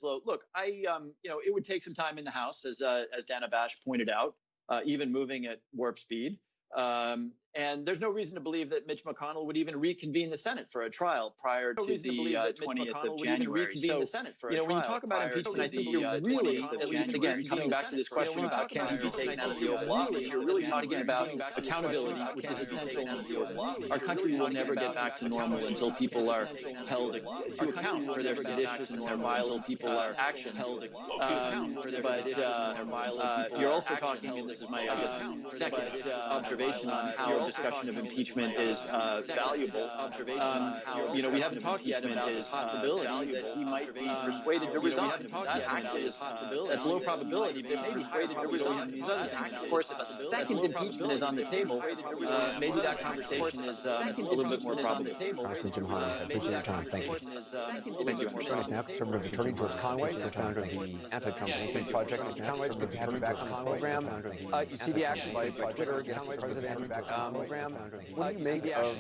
Look, it would take some time in the House, as Dana Bash pointed out, even moving at warp speed. And there's no reason to believe that Mitch McConnell would even reconvene the Senate for a trial prior to the 20th of January. So, when you talk about impeachment, I think you're really, at least again, coming back to this question about can he be taken out of the Oval Office, you're really talking about accountability, which is essential. Our country will never get back to normal until people are held to account for their seditious and their violent actions. But you're also talking, and this is my second observation on how a discussion of impeachment is valuable. We haven't talked yet about the possibility that he might be persuaded to resign. That actually is possible. That's low probability, but maybe persuaded to resign. Of course, if a second impeachment is on the table, maybe that conversation is a little bit more probable. Congressman Jim Himes, I appreciate your time. Thank you. Thank you. Joining us now, Conservative Attorney George Conway, co-founder of the Anti-Company Project. Mr. Conway, good to have you back on the program. You see the action by Twitter against the president. What do you make of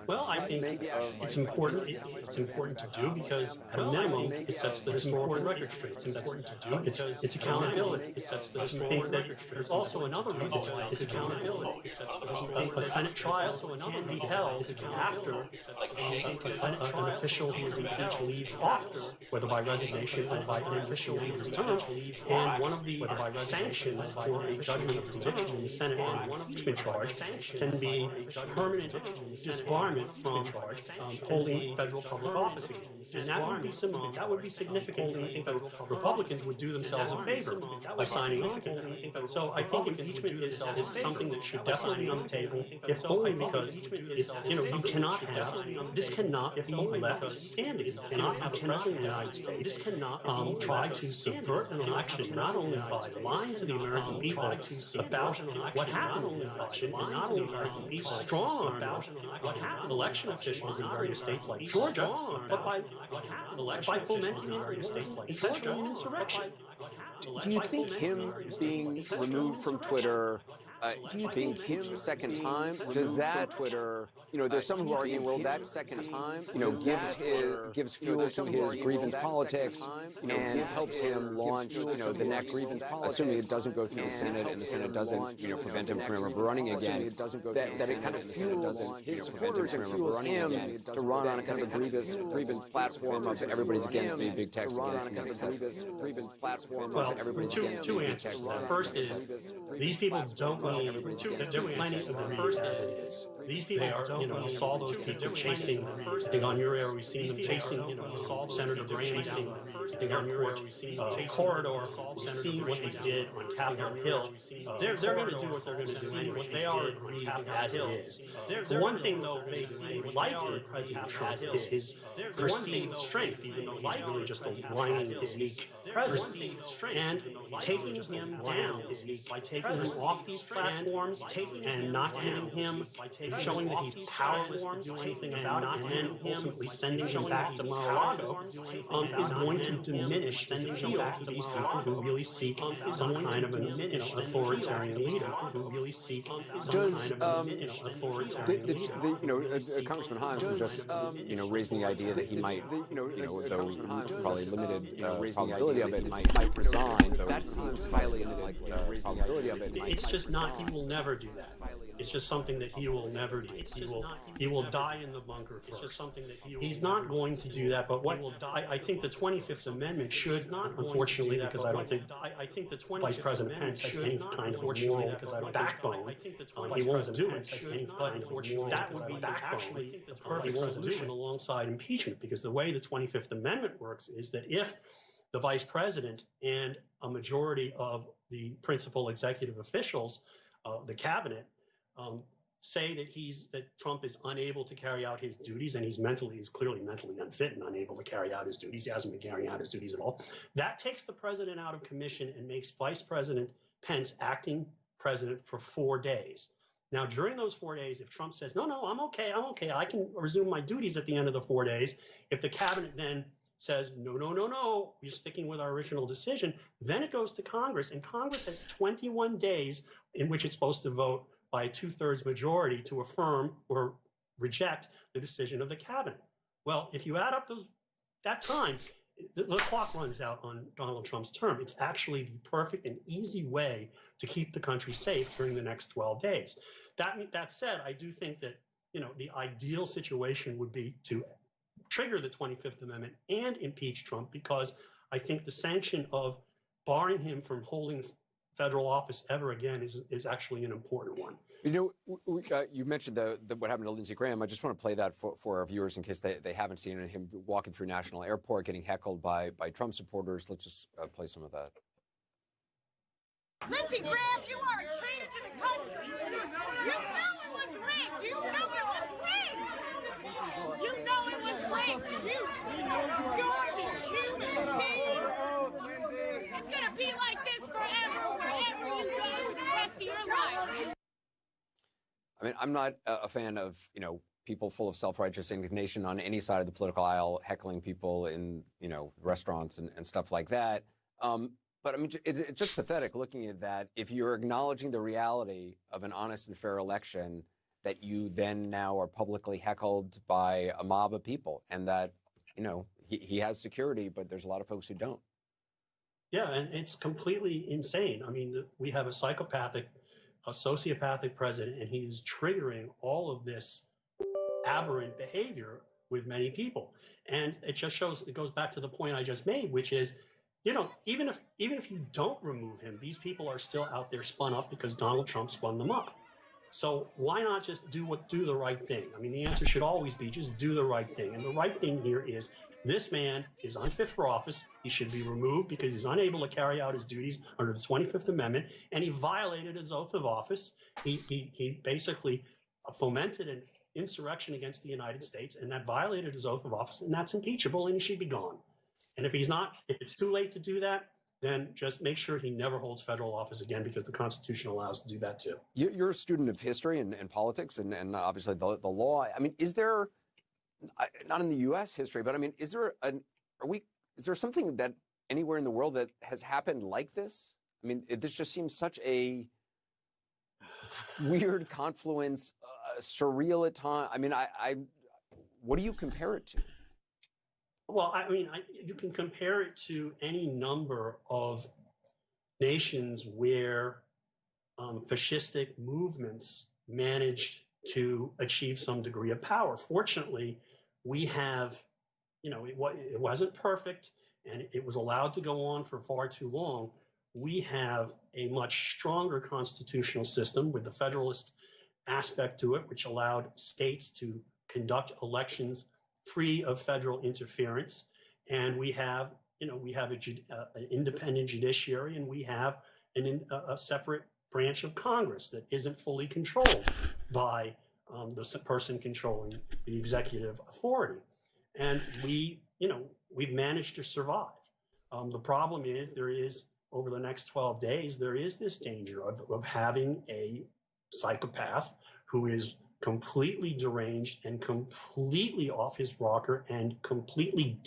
Well, I think it's important. It's important to do because, at a minimum, it sets the historical record straight. It's important to do because it's accountability. It sets the historical record straight. There's also another reason why it's accountability. A Senate trial can be held after an official who is impeached leaves office, whether by resignation or by an official leaves term. And one of the sanctions for a judgment of conviction in the Senate on one impeachment charge can be permanent disbarment from holding federal public office again. And that would be significant. Republicans would do themselves a favor by signing on to that. So I think impeachment is something that should definitely be on the table, if only because you cannot have this cannot be left standing. You cannot have a president of the United States try to subvert an election not only by lying to the American people about what happened in the election, and not only be strong about what happened, election officials in various states like Georgia, but by fomenting in states like Georgia an insurrection. Do you think him being removed from Twitter, do you think his second time, does that Twitter, there's some who are arguing, well, that second time, gives fuel to his grievance politics and helps him launch, the next grievance politics, assuming it doesn't go through the Senate and the Senate doesn't, prevent him from running again, that it kind of fuels his supporters and fuels him to run on a kind of a grievance platform of everybody's against me, big tech's against me, grievance platform of everybody's against me. Two answers. First is, these people don't believe, there are plenty of the first as it is. These people you saw those people chasing, I think on your air we've seen them chasing, Senator Graham chasing the airport corridor, we've seen what they did on Capitol Hill. They're going to do what they're going to do anyway. They are agreed as it is. The one thing, though, they like in President Trump is his perceived strength, even though he's really just a whining, weak president. And taking him down by taking him off these platforms and not giving him, showing that he's powerless to do anything about it, and then ultimately sending him back to Mar-a-Lago is going to diminish the appeal to these people who really seek some kind of an authoritarian leader, who really seek some kind of an authoritarian leader. Congressman Himes was just, raising the idea that he might, though he's probably limited probability of it, might resign. That seems highly unlikely. Probability of it. It's just not. He will never do that. It's just something that he will never do. He will die in the bunker first. It's just something that he's not going to do that. But what I think the 25th Amendment should not, unfortunately, because I don't think Vice President Pence has any kind of moral backbone. He won't do it. But unfortunately, that would be actually the perfect solution alongside impeachment, because the way the 25th Amendment works is that if the vice president and a majority of the principal executive officials, the cabinet, say that Trump is unable to carry out his duties, and he's clearly mentally unfit and unable to carry out his duties. He hasn't been carrying out his duties at all. That takes the president out of commission and makes Vice President Pence acting president for 4 days. Now, during those 4 days, if Trump says, no, I'm okay, I can resume my duties at the end of the 4 days, if the cabinet then says, no, we're sticking with our original decision, then it goes to Congress, and Congress has 21 days in which it's supposed to vote by a 2/3 majority to affirm or reject the decision of the cabinet. Well, if you add up those that time, the clock runs out on Donald Trump's term. It's actually the perfect and easy way to keep the country safe during the next 12 days. That said, I do think that, the ideal situation would be to trigger the 25th Amendment and impeach Trump, because I think the sanction of barring him from holding federal office ever again is actually an important one. You mentioned what happened to Lindsey Graham. I just want to play that for our viewers in case they haven't seen it. Him walking through National Airport, getting heckled by Trump supporters. Let's just play some of that. Lindsey Graham, you are a traitor to the country. You know it was rigged. You know it was rigged. You know it was rigged. You're human being. It's going to be like this forever, wherever you go the rest of your life. I mean, I'm not a fan of, people full of self-righteous indignation on any side of the political aisle, heckling people in, restaurants and stuff like that. But I mean, it's just pathetic looking at that. If you're acknowledging the reality of an honest and fair election, that you then now are publicly heckled by a mob of people, and that, he has security, but there's a lot of folks who don't. Yeah, and it's completely insane. I mean, we have a sociopathic president, and he's triggering all of this aberrant behavior with many people. And it just it goes back to the point I just made, which is, even if you don't remove him, these people are still out there spun up because Donald Trump spun them up. So why not just do the right thing? I mean, the answer should always be just do the right thing. And the right thing here is, this man is unfit for office. He should be removed because he's unable to carry out his duties under the 25th Amendment, and he violated his oath of office. He basically fomented an insurrection against the United States, and that violated his oath of office, and that's impeachable, and he should be gone. And if it's too late to do that, then just make sure he never holds federal office again, because the Constitution allows to do that too. You're a student of history and politics and obviously the law. I mean, is there, not in the U.S. history, but I mean, is there something that anywhere in the world that has happened like this? I mean, this just seems such a weird confluence, surreal at times. I mean, what do you compare it to? Well, I mean, you can compare it to any number of nations where fascistic movements managed to achieve some degree of power. Fortunately, we have, it wasn't perfect, and it was allowed to go on for far too long. We have a much stronger constitutional system with the federalist aspect to it, which allowed states to conduct elections free of federal interference. And we have, an independent judiciary, and we have a separate branch of Congress that isn't fully controlled by the person controlling the executive authority. And we've managed to survive. The problem is over the next 12 days, there is this danger of having a psychopath who is completely deranged and completely off his rocker and completely